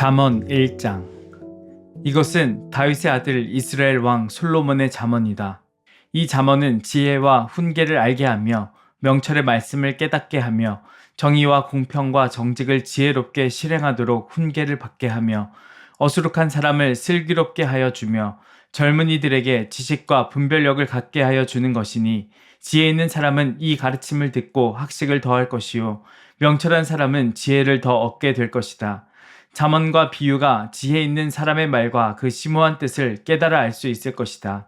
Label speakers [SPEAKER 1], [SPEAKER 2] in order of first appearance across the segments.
[SPEAKER 1] 잠언 1장. 이것은 다윗의 아들 이스라엘 왕 솔로몬의 잠언이다. 이 잠언은 지혜와 훈계를 알게 하며 명철의 말씀을 깨닫게 하며 정의와 공평과 정직을 지혜롭게 실행하도록 훈계를 받게 하며 어수룩한 사람을 슬기롭게 하여 주며 젊은이들에게 지식과 분별력을 갖게 하여 주는 것이니, 지혜 있는 사람은 이 가르침을 듣고 학식을 더할 것이요 명철한 사람은 지혜를 더 얻게 될 것이다. 잠언과 비유가 지혜 있는 사람의 말과 그 심오한 뜻을 깨달아 알 수 있을 것이다.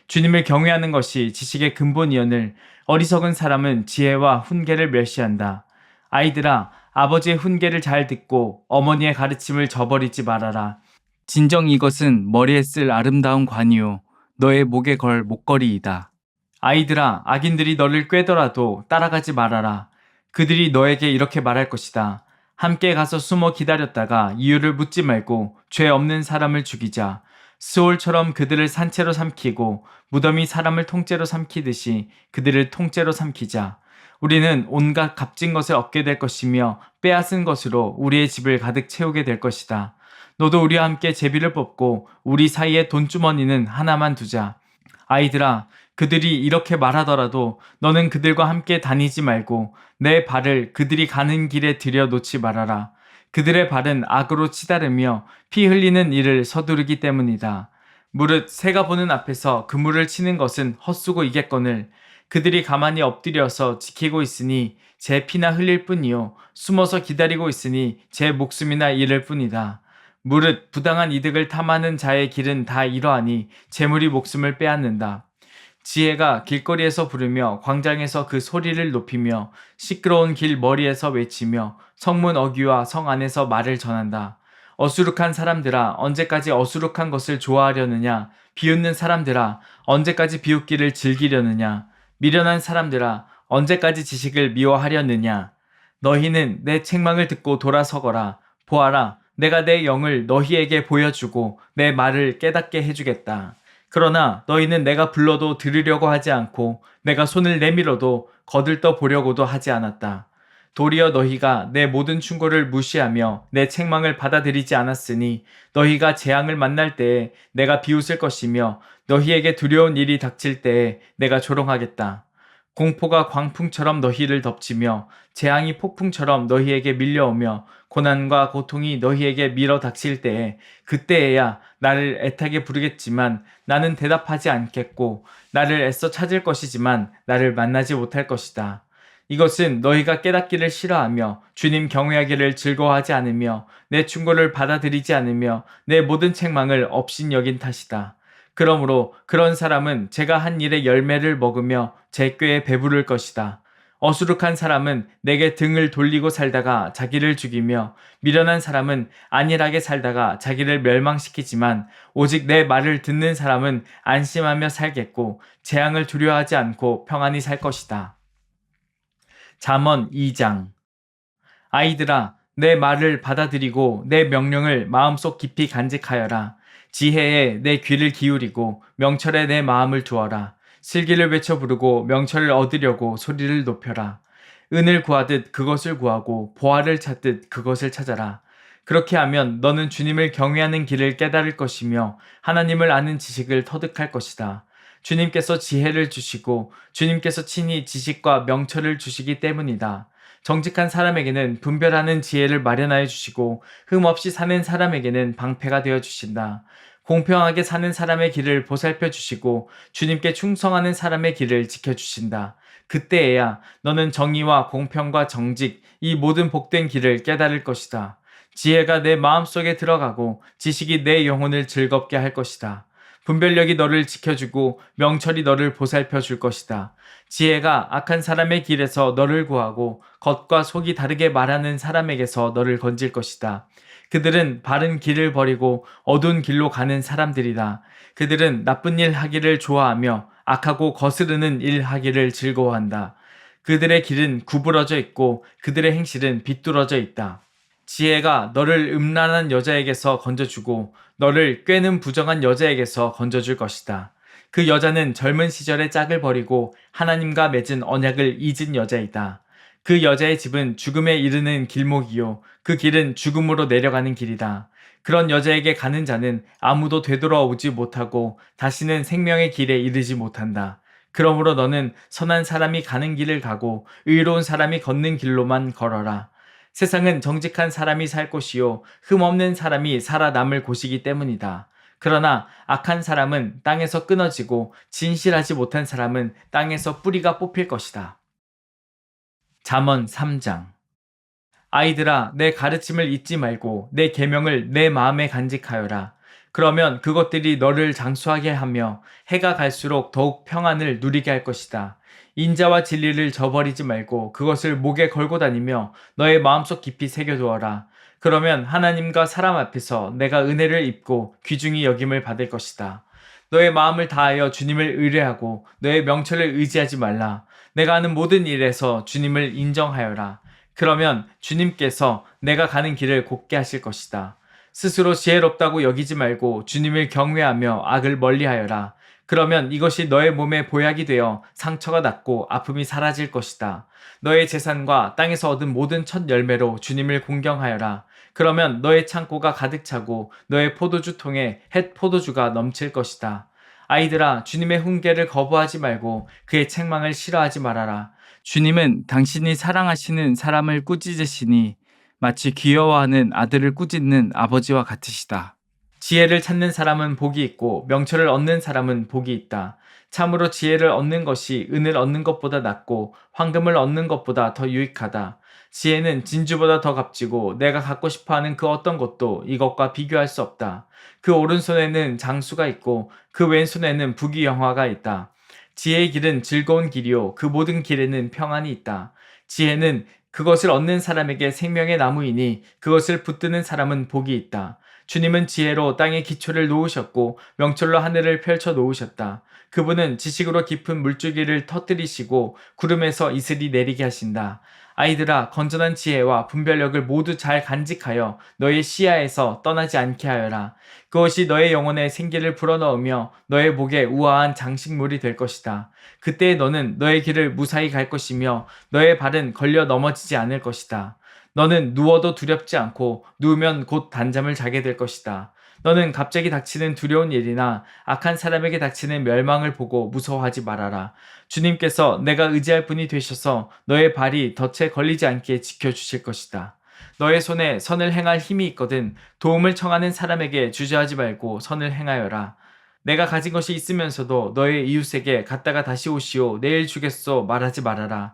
[SPEAKER 1] 주님을 경외하는 것이 지식의 근본이오늘 어리석은 사람은 지혜와 훈계를 멸시한다. 아이들아, 아버지의 훈계를 잘 듣고 어머니의 가르침을 저버리지 말아라. 진정 이것은 머리에 쓸 아름다운 관이요 너의 목에 걸 목걸이이다. 아이들아, 악인들이 너를 꾀더라도 따라가지 말아라. 그들이 너에게 이렇게 말할 것이다. 함께 가서 숨어 기다렸다가 이유를 묻지 말고 죄 없는 사람을 죽이자. 스올처럼 그들을 산채로 삼키고 무덤이 사람을 통째로 삼키듯이 그들을 통째로 삼키자. 우리는 온갖 값진 것을 얻게 될 것이며 빼앗은 것으로 우리의 집을 가득 채우게 될 것이다. 너도 우리와 함께 제비를 뽑고 우리 사이에 돈주머니는 하나만 두자. 아이들아, 그들이 이렇게 말하더라도 너는 그들과 함께 다니지 말고 내 발을 그들이 가는 길에 들여놓지 말아라. 그들의 발은 악으로 치다르며 피 흘리는 일을 서두르기 때문이다. 무릇 새가 보는 앞에서 그물을 치는 것은 헛수고이겠거늘 그들이 가만히 엎드려서 지키고 있으니 제 피나 흘릴 뿐이요 숨어서 기다리고 있으니 제 목숨이나 잃을 뿐이다. 무릇 부당한 이득을 탐하는 자의 길은 다 이러하니 재물이 목숨을 빼앗는다. 지혜가 길거리에서 부르며 광장에서 그 소리를 높이며 시끄러운 길 머리에서 외치며 성문 어귀와 성 안에서 말을 전한다. 어수룩한 사람들아, 언제까지 어수룩한 것을 좋아하려느냐? 비웃는 사람들아, 언제까지 비웃기를 즐기려느냐? 미련한 사람들아, 언제까지 지식을 미워하려느냐? 너희는 내 책망을 듣고 돌아서거라. 보아라, 내가 내 영을 너희에게 보여주고 내 말을 깨닫게 해주겠다. 그러나 너희는 내가 불러도 들으려고 하지 않고 내가 손을 내밀어도 거들떠 보려고도 하지 않았다. 도리어 너희가 내 모든 충고를 무시하며 내 책망을 받아들이지 않았으니 너희가 재앙을 만날 때에 내가 비웃을 것이며 너희에게 두려운 일이 닥칠 때에 내가 조롱하겠다. 공포가 광풍처럼 너희를 덮치며 재앙이 폭풍처럼 너희에게 밀려오며 고난과 고통이 너희에게 밀어 닥칠 때에 그때에야 나를 애타게 부르겠지만 나는 대답하지 않겠고 나를 애써 찾을 것이지만 나를 만나지 못할 것이다. 이것은 너희가 깨닫기를 싫어하며 주님 경외하기를 즐거워하지 않으며 내 충고를 받아들이지 않으며 내 모든 책망을 업신여긴 탓이다. 그러므로 그런 사람은 제가 한 일의 열매를 먹으며 제 꾀에 배부를 것이다. 어수룩한 사람은 내게 등을 돌리고 살다가 자기를 죽이며 미련한 사람은 안일하게 살다가 자기를 멸망시키지만 오직 내 말을 듣는 사람은 안심하며 살겠고 재앙을 두려워하지 않고 평안히 살 것이다. 잠언 2장. 아이들아, 내 말을 받아들이고 내 명령을 마음속 깊이 간직하여라. 지혜에 내 귀를 기울이고 명철에 내 마음을 두어라. 슬기를 외쳐 부르고 명철을 얻으려고 소리를 높여라. 은을 구하듯 그것을 구하고 보화를 찾듯 그것을 찾아라. 그렇게 하면 너는 주님을 경외하는 길을 깨달을 것이며 하나님을 아는 지식을 터득할 것이다. 주님께서 지혜를 주시고 주님께서 친히 지식과 명철을 주시기 때문이다. 정직한 사람에게는 분별하는 지혜를 마련하여 주시고 흠없이 사는 사람에게는 방패가 되어 주신다. 공평하게 사는 사람의 길을 보살펴 주시고 주님께 충성하는 사람의 길을 지켜주신다. 그때에야 너는 정의와 공평과 정직, 이 모든 복된 길을 깨달을 것이다. 지혜가 내 마음속에 들어가고 지식이 내 영혼을 즐겁게 할 것이다. 분별력이 너를 지켜주고 명철이 너를 보살펴 줄 것이다. 지혜가 악한 사람의 길에서 너를 구하고 겉과 속이 다르게 말하는 사람에게서 너를 건질 것이다. 그들은 바른 길을 버리고 어두운 길로 가는 사람들이다. 그들은 나쁜 일 하기를 좋아하며 악하고 거스르는 일 하기를 즐거워한다. 그들의 길은 구부러져 있고 그들의 행실은 비뚤어져 있다. 지혜가 너를 음란한 여자에게서 건져주고 너를 꾀는 부정한 여자에게서 건져줄 것이다. 그 여자는 젊은 시절의 짝을 버리고 하나님과 맺은 언약을 잊은 여자이다. 그 여자의 집은 죽음에 이르는 길목이요 그 길은 죽음으로 내려가는 길이다. 그런 여자에게 가는 자는 아무도 되돌아오지 못하고 다시는 생명의 길에 이르지 못한다. 그러므로 너는 선한 사람이 가는 길을 가고 의로운 사람이 걷는 길로만 걸어라. 세상은 정직한 사람이 살 곳이요 흠없는 사람이 살아남을 곳이기 때문이다. 그러나 악한 사람은 땅에서 끊어지고 진실하지 못한 사람은 땅에서 뿌리가 뽑힐 것이다. 잠언 3장. 아이들아, 내 가르침을 잊지 말고 내 계명을 내 마음에 간직하여라. 그러면 그것들이 너를 장수하게 하며 해가 갈수록 더욱 평안을 누리게 할 것이다. 인자와 진리를 저버리지 말고 그것을 목에 걸고 다니며 너의 마음속 깊이 새겨두어라. 그러면 하나님과 사람 앞에서 내가 은혜를 입고 귀중히 여김을 받을 것이다. 너의 마음을 다하여 주님을 의뢰하고 너의 명철을 의지하지 말라. 내가 하는 모든 일에서 주님을 인정하여라. 그러면 주님께서 내가 가는 길을 곱게 하실 것이다. 스스로 지혜롭다고 여기지 말고 주님을 경외하며 악을 멀리하여라. 그러면 이것이 너의 몸에 보약이 되어 상처가 낫고 아픔이 사라질 것이다. 너의 재산과 땅에서 얻은 모든 첫 열매로 주님을 공경하여라. 그러면 너의 창고가 가득 차고 너의 포도주 통에 햇 포도주가 넘칠 것이다. 아이들아, 주님의 훈계를 거부하지 말고 그의 책망을 싫어하지 말아라. 주님은 당신이 사랑하시는 사람을 꾸짖으시니 마치 귀여워하는 아들을 꾸짖는 아버지와 같으시다. 지혜를 찾는 사람은 복이 있고 명철을 얻는 사람은 복이 있다. 참으로 지혜를 얻는 것이 은을 얻는 것보다 낫고 황금을 얻는 것보다 더 유익하다. 지혜는 진주보다 더 값지고 내가 갖고 싶어하는 그 어떤 것도 이것과 비교할 수 없다. 그 오른손에는 장수가 있고 그 왼손에는 부귀영화가 있다. 지혜의 길은 즐거운 길이요 그 모든 길에는 평안이 있다. 지혜는 그것을 얻는 사람에게 생명의 나무이니 그것을 붙드는 사람은 복이 있다. 주님은 지혜로 땅의 기초를 놓으셨고 명철로 하늘을 펼쳐 놓으셨다. 그분은 지식으로 깊은 물줄기를 터뜨리시고 구름에서 이슬이 내리게 하신다. 아이들아, 건전한 지혜와 분별력을 모두 잘 간직하여 너의 시야에서 떠나지 않게 하여라. 그것이 너의 영혼에 생기를 불어넣으며 너의 목에 우아한 장식물이 될 것이다. 그때 너는 너의 길을 무사히 갈 것이며 너의 발은 걸려 넘어지지 않을 것이다. 너는 누워도 두렵지 않고 누우면 곧 단잠을 자게 될 것이다. 너는 갑자기 닥치는 두려운 일이나 악한 사람에게 닥치는 멸망을 보고 무서워하지 말아라. 주님께서 내가 의지할 분이 되셔서 너의 발이 덫에 걸리지 않게 지켜주실 것이다. 너의 손에 선을 행할 힘이 있거든 도움을 청하는 사람에게 주저하지 말고 선을 행하여라. 내가 가진 것이 있으면서도 너의 이웃에게 갔다가 다시 오시오 내일 주겠소 말하지 말아라.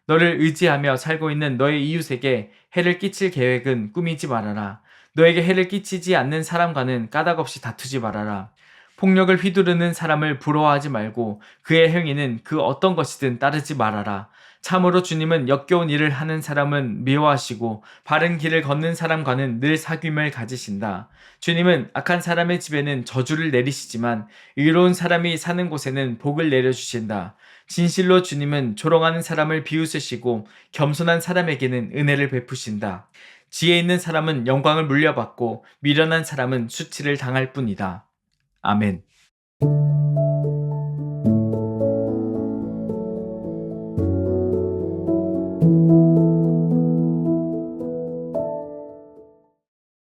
[SPEAKER 1] 너를 의지하며 살고 있는 너의 이웃에게 해를 끼칠 계획은 꾸미지 말아라. 너에게 해를 끼치지 않는 사람과는 까닭없이 다투지 말아라. 폭력을 휘두르는 사람을 부러워하지 말고 그의 행위는 그 어떤 것이든 따르지 말아라. 참으로 주님은 역겨운 일을 하는 사람은 미워하시고 바른 길을 걷는 사람과는 늘 사귐을 가지신다. 주님은 악한 사람의 집에는 저주를 내리시지만 의로운 사람이 사는 곳에는 복을 내려주신다. 진실로 주님은 조롱하는 사람을 비웃으시고 겸손한 사람에게는 은혜를 베푸신다. 지혜 있는 사람은 영광을 물려받고 미련한 사람은 수치를 당할 뿐이다. 아멘.